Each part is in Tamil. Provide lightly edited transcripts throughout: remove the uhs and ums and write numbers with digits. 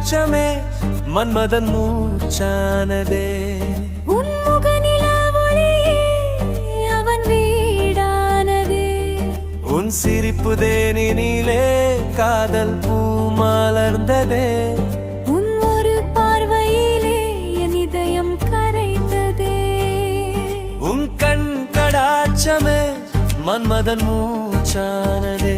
கடாட்சமே மன்மதன் மூச்சானதே. அவன் வீடானதே. உன் சிரிப்பு தேனினிலே காதல் பூ மலர்ந்ததே. உன் ஒரு பார்வையிலே என் இதயம் கரைந்ததே. உன் கண் கடாட்சமே மன்மதன் மூச்சானதே.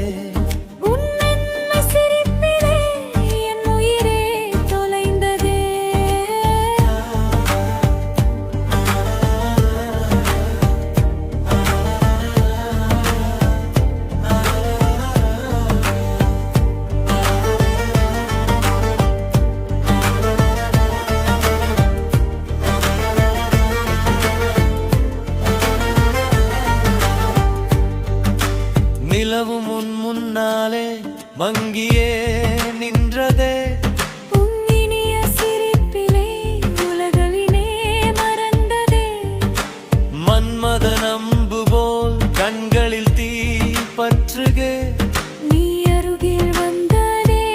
நிலவும் உன் முன்னாலே மங்கியே நின்றதே. உன் இனிய சிரிப்பிலே உலகிலே மறந்ததே. மன்மதன் அம்பு போல் கண்களில் தீ பற்றுகே. நீ அருகில் வந்ததே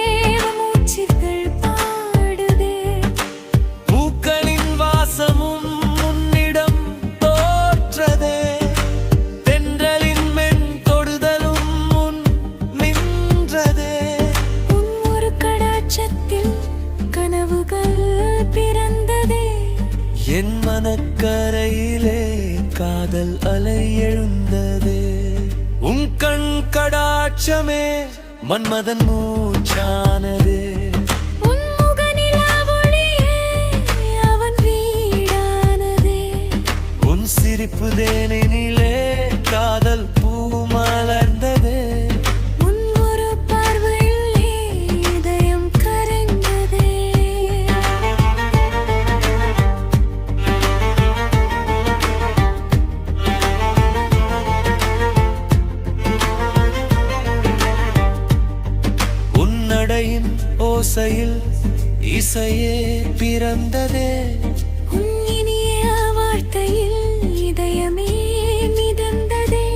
மூச்சுகள் பாடுதே. பூக்களின் வாசமும் உன்னிடம் தோற்றதே. என் மனக்கரையிலே காதல் அலை எழுந்ததே. உன் கண் கடாட்சமே மன்மதன் மூச்சானதே. உன் முகநிலாவொளியே அவன் வீடானதே. உன் சிரிப்பு தேனினிலே காதல் பூ மலர்ந்ததே. நடையின் ஓசையில் இசையே பிறந்ததே. உன் இனிய வார்த்தையில் இதயமே மிதந்ததே.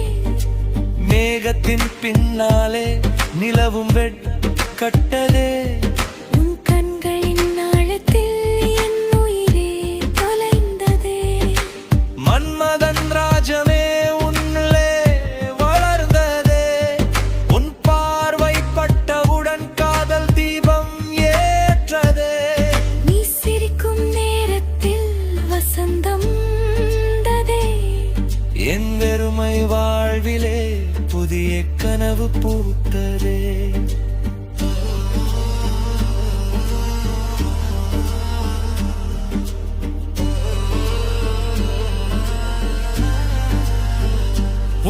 மேகத்தின் பின்னாலே நிலவும் கட்டதே. உன் கண்களின் ஆழத்தில் என் உயிரே தொலைந்ததே. மன்மதன் ராஜமே என் வெறுமை வாழ்விலே புதிய கனவு பூத்ததே.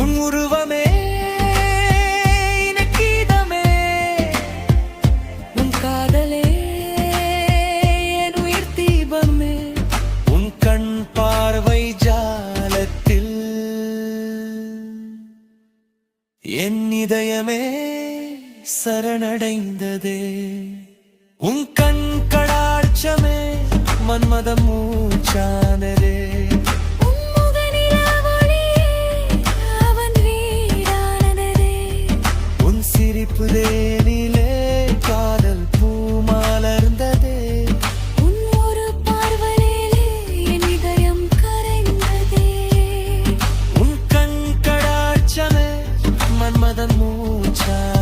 உன் உருவமே கீதமே. உன் காதலே என் உயிர் தீபமே. உன் கண் பார்வை ஜாலத்தில் என் இதயமே சரணடைந்ததே. உன் கண் கடாட்சமே மன்மதன் மூச்சானதே. உன் முகநிலாவொளியே அவன் வீடானதே. உன் சிரிப்பு தேனிலே காதல் பூ மலர்ந்ததே. உன் ஒரு பார்வையிலே என் இதயம் கரைந்ததே. உன் கண் கடாட்சமே மன்மதன் மூச்சானதே.